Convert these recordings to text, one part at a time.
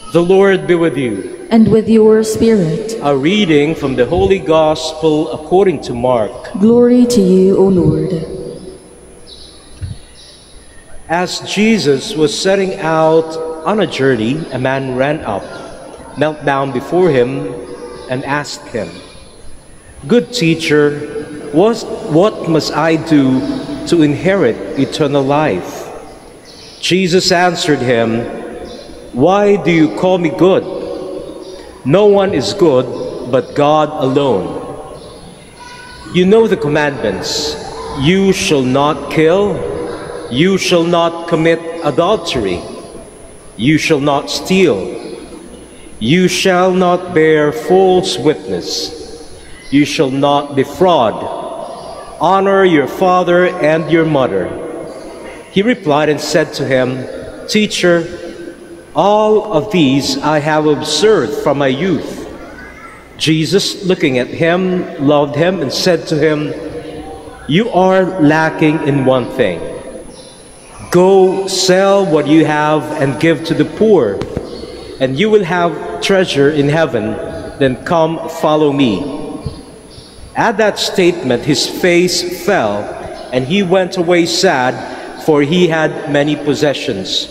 The Lord be with you. And with your spirit. A reading from the Holy Gospel according to Mark. Glory to you, O Lord. As Jesus was setting out on a journey, a man ran up, knelt down before him, and asked him, "Good teacher, what must I do to inherit eternal life?" Jesus answered him, "Why do you call me good? No one is good but God alone. You know the commandments. You shall not kill. You shall not commit adultery. You shall not steal. You shall not bear false witness. You shall not defraud. Honor your father and your mother." He replied and said to him, "Teacher, all of these I have observed from my youth." Jesus, looking at him, loved him and said to him, "You are lacking in one thing. Go sell what you have and give to the poor, and you will have treasure in heaven. Then come, follow me." At that statement, his face fell, and he went away sad, for he had many possessions.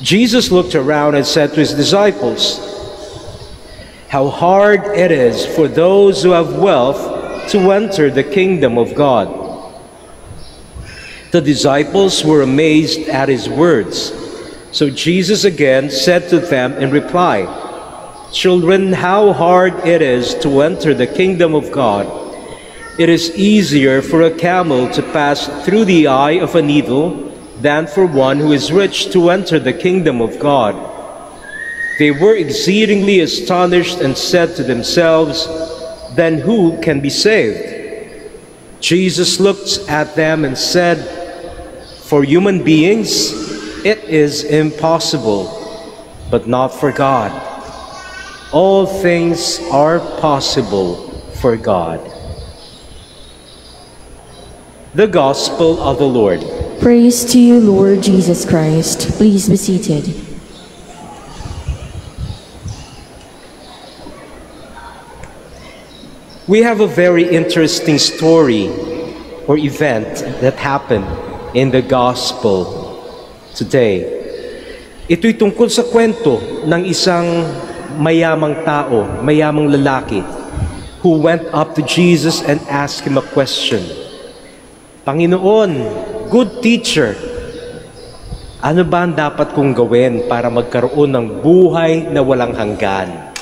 Jesus looked around and said to his disciples, "How hard it is for those who have wealth to enter the kingdom of God." The disciples were amazed at his words. So Jesus again said to them in reply, "Children, how hard it is to enter the kingdom of God. It is easier for a camel to pass through the eye of a needle than for one who is rich to enter the kingdom of God." They were exceedingly astonished and said to themselves, "Then who can be saved?" Jesus looked at them and said, "For human beings, it is impossible, but not for God. All things are possible for God." The Gospel of the Lord. Praise to you, Lord Jesus Christ. Please be seated. We have a very interesting story or event that happened in the Gospel today. Ito'y tungkol sa kwento ng isang mayamang tao, mayamang lalaki, who went up to Jesus and asked him a question. "Panginoon, good teacher, ano ba ang dapat kong gawin para magkaroon ng buhay na walang hanggan?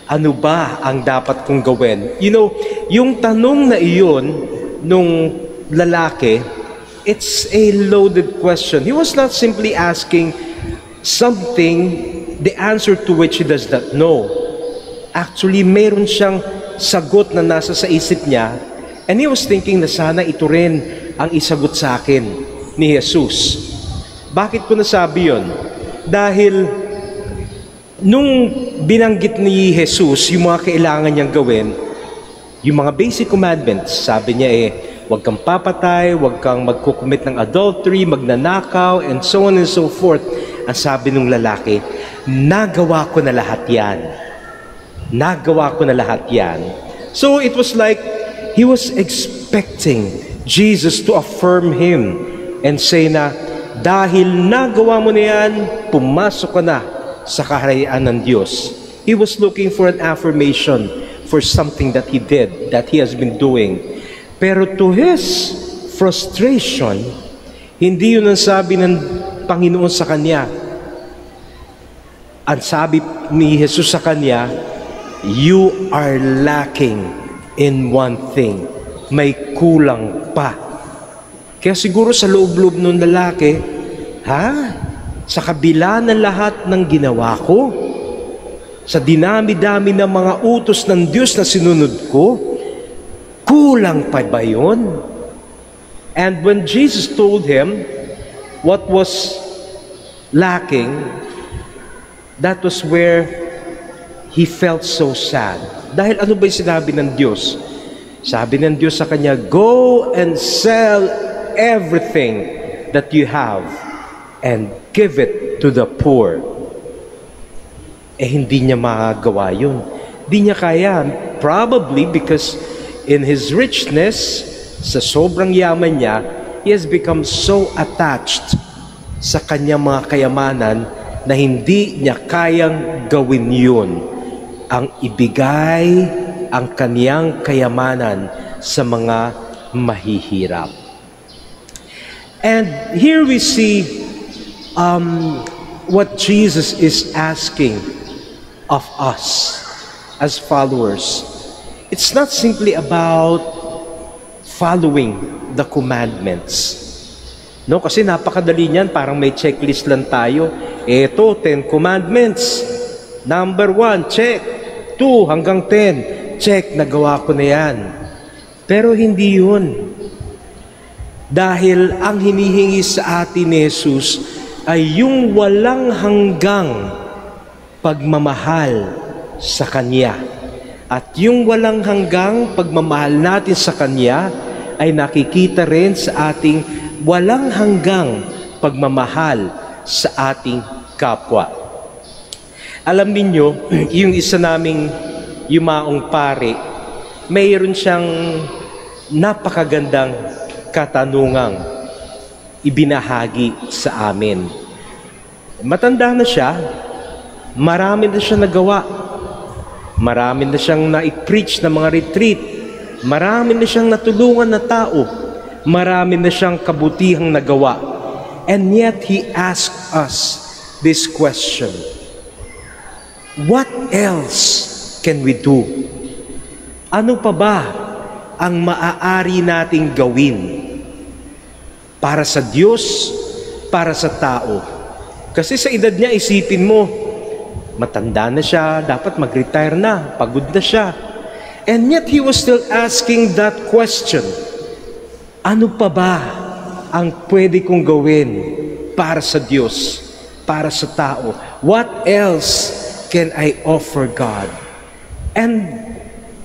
Ano ba ang dapat kong gawin?" You know, yung tanong na iyon nung lalaki, it's a loaded question. He was not simply asking something, the answer to which he does not know. Actually, meron siyang sagot na nasa sa isip niya, and he was thinking na sana ito rin ang isagot sa akin ni Jesus. Bakit ko nasabi yun? Dahil nung binanggit ni Jesus yung mga kailangan niyang gawin, yung mga basic commandments, sabi niya huwag kang papatay, huwag kang magkukumit ng adultery, magnanakaw, and so on and so forth. Ang sabi ng lalaki, nagawa ko na lahat yan. Nagawa ko na lahat yan. So it was like he was expecting Jesus to affirm him and say na, dahil nagawa mo na yan, pumasok ka na sa kaharian ng Diyos. He was looking for an affirmation for something that he did, that he has been doing. Pero to his frustration, hindi yun ang sabi ng Panginoon sa kanya. Ang sabi ni Jesus sa kanya, "You are lacking in one thing." May kulang pa. Kaya siguro sa loob-loob ng lalaki, sa kabila ng lahat ng ginawa ko, sa dinami-dami ng mga utos ng Diyos na sinunod ko, kulang pa ba yun? And when Jesus told him what was lacking, that was where he felt so sad. Dahil ano ba yung sinabi ng Diyos? Sabi ng Diyos sa kanya, "Go and sell everything that you have and give it to the poor." hindi niya magagawa yun. Hindi niya kaya. Probably because in his richness, sa sobrang yaman niya, he has become so attached sa kanyang mga kayamanan na hindi niya kayang gawin yun. Ang ibigay ang kaniyang kayamanan sa mga mahihirap. And here we see what Jesus is asking of us as followers. It's not simply about following the commandments. No, kasi napakadali niyan, parang may checklist lang tayo. Ito, 10 commandments. Number 1, check. 2 hanggang 10, check, nagawa ko na yan. Pero hindi yun. Dahil ang hinihingi sa atin ni Jesus ay yung walang hanggang pagmamahal sa Kanya. At yung walang hanggang pagmamahal natin sa Kanya ay nakikita rin sa ating walang hanggang pagmamahal sa ating kapwa. Alam ninyo, yung isa naming yumaong pare, mayroon siyang napakagandang katanungang ibinahagi sa amin. Matanda na siya, marami na siya nagawa. Marami na siyang na-preach na mga retreat. Marami na siyang natulungan na tao. Marami na siyang kabutihang nagawa. And yet, he asked us this question. What else can we do? Ano pa ba ang maaari nating gawin para sa Diyos, para sa tao? Kasi sa edad niya, isipin mo, matanda na siya, dapat mag-retire na, pagod na siya. And yet, he was still asking that question. Ano pa ba ang pwede kong gawin para sa Diyos, para sa tao? What else can I offer God? And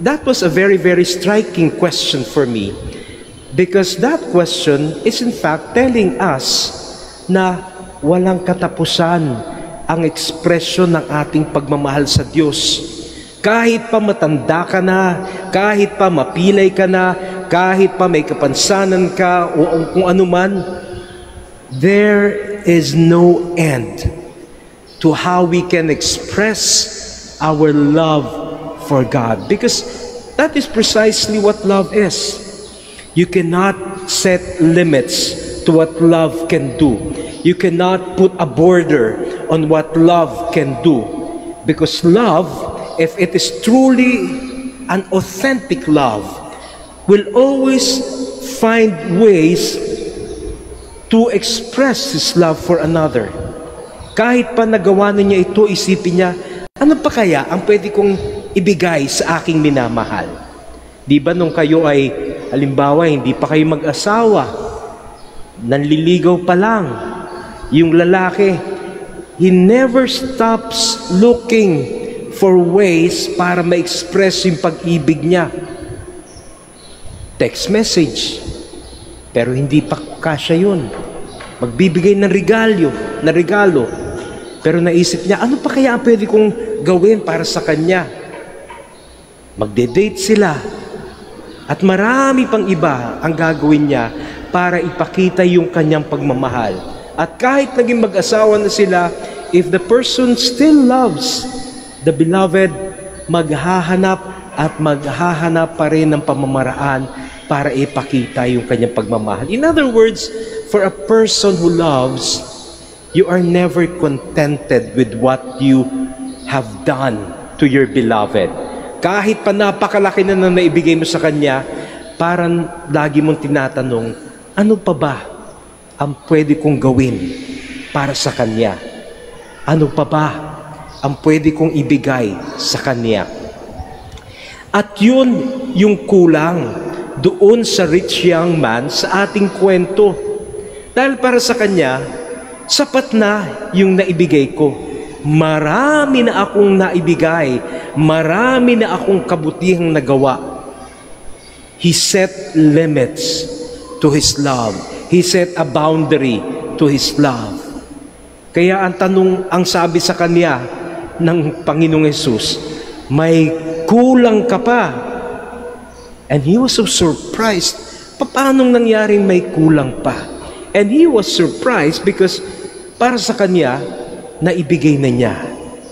that was a very, very striking question for me, because that question is in fact telling us na walang katapusan ang ekspresyon ng ating pagmamahal sa Diyos. Kahit pa matanda ka na, kahit pa mapilay ka na, kahit pa may kapansanan ka o kung ano man, there is no end to how we can express our love for God. Because that is precisely what love is. You cannot set limits to what love can do. You cannot put a border on what love can do. Because love, if it is truly an authentic love, will always find ways to express His love for another. Kahit pa nagawa na niya ito, isipin niya, ano pa kaya ang pwede kong ibigay sa aking minamahal? Di ba nung kayo ay, halimbawa, hindi pa kayo mag-asawa, nanliligaw pa lang, yung lalaki, he never stops looking for ways para ma-express yung pag-ibig niya. Text message, pero hindi pa kasya yun. Magbibigay ng regalo, pero naisip niya, ano pa kaya ang pwede kong gawin para sa kanya? Magde-date sila, at marami pang iba ang gagawin niya para ipakita yung kanyang pagmamahal. At kahit naging mag-asawa na sila, if the person still loves the beloved, maghahanap pa rin ng pamamaraan para ipakita yung kanyang pagmamahal. In other words, for a person who loves, you are never contented with what you have done to your beloved. Kahit pa napakalaki na naibigay mo sa kanya, parang lagi mong tinatanong, ano pa ba ang pwede kong gawin para sa kanya? Ano pa ba ang pwede kong ibigay sa kanya? At yun yung kulang doon sa rich young man sa ating kwento. Dahil para sa kanya, sapat na yung naibigay ko. Marami na akong naibigay. Marami na akong kabutihang nagawa. He set limits to His love. He set a boundary to His love. Kaya ang sabi sa kanya, ng Panginoong Yesus, may kulang ka pa. And he was so surprised, paano nangyaring may kulang pa? And he was surprised because para sa kanya, naibigay na niya.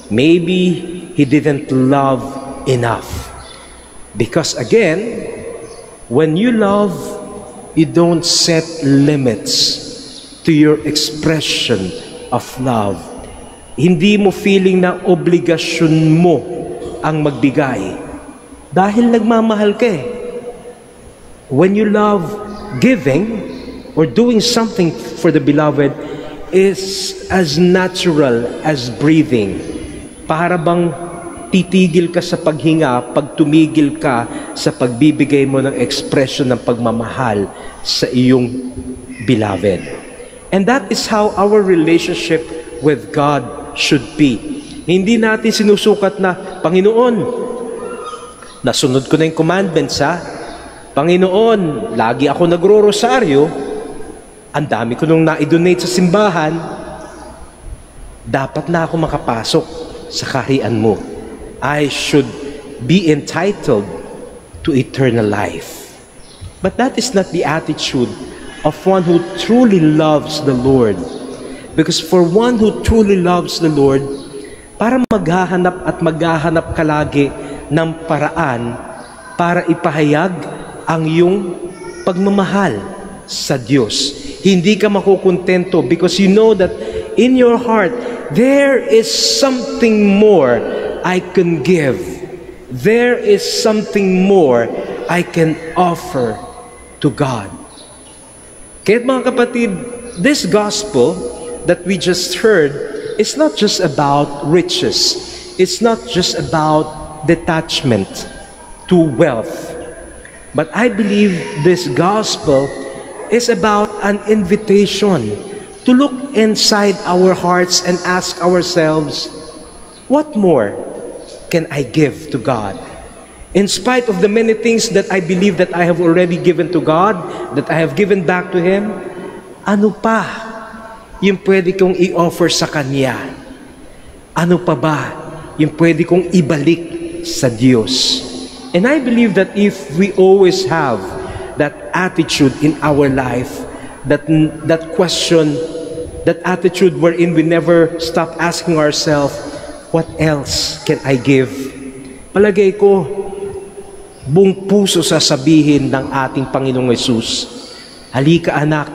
Maybe he didn't love enough. Because again, when you love, you don't set limits to your expression of love. Hindi mo feeling na obligasyon mo ang magbigay. Dahil nagmamahal ka eh. When you love, giving or doing something for the beloved is as natural as breathing. Para bang titigil ka sa paghinga pag tumigil ka sa pagbibigay mo ng expression ng pagmamahal sa iyong beloved. And that is how our relationship with God should be. Hindi natin sinusukat na, Panginoon, nasunod ko na yung commandments ha. Panginoon, lagi ako nagro-rosaryo, ang dami ko nung na-donate sa simbahan, dapat na ako makapasok sa kaharian mo. I should be entitled to eternal life. But that is not the attitude of one who truly loves the Lord. Because for one who truly loves the Lord, para maghahanap ka lagi ng paraan para ipahayag ang iyong pagmamahal sa Diyos. Hindi ka makukontento because you know that in your heart, there is something more I can give. There is something more I can offer to God. Kaya mga kapatid, this gospel that we just heard is not just about riches. It's not just about detachment to wealth. But I believe this gospel is about an invitation to look inside our hearts and ask ourselves, what more can I give to God? In spite of the many things that I believe that I have already given to God, that I have given back to Him, ano pa yung pwede kong i-offer sa Kanya? Ano pa ba yung pwede kong ibalik sa Diyos? And I believe that if we always have that attitude in our life, that question, that attitude wherein we never stop asking ourselves, what else can I give? Palagay ko, buong puso sasabihin ng ating Panginoong Yesus, halika anak,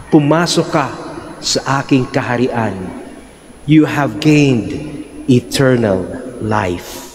pumasok ka sa aking kaharian. You have gained eternal life.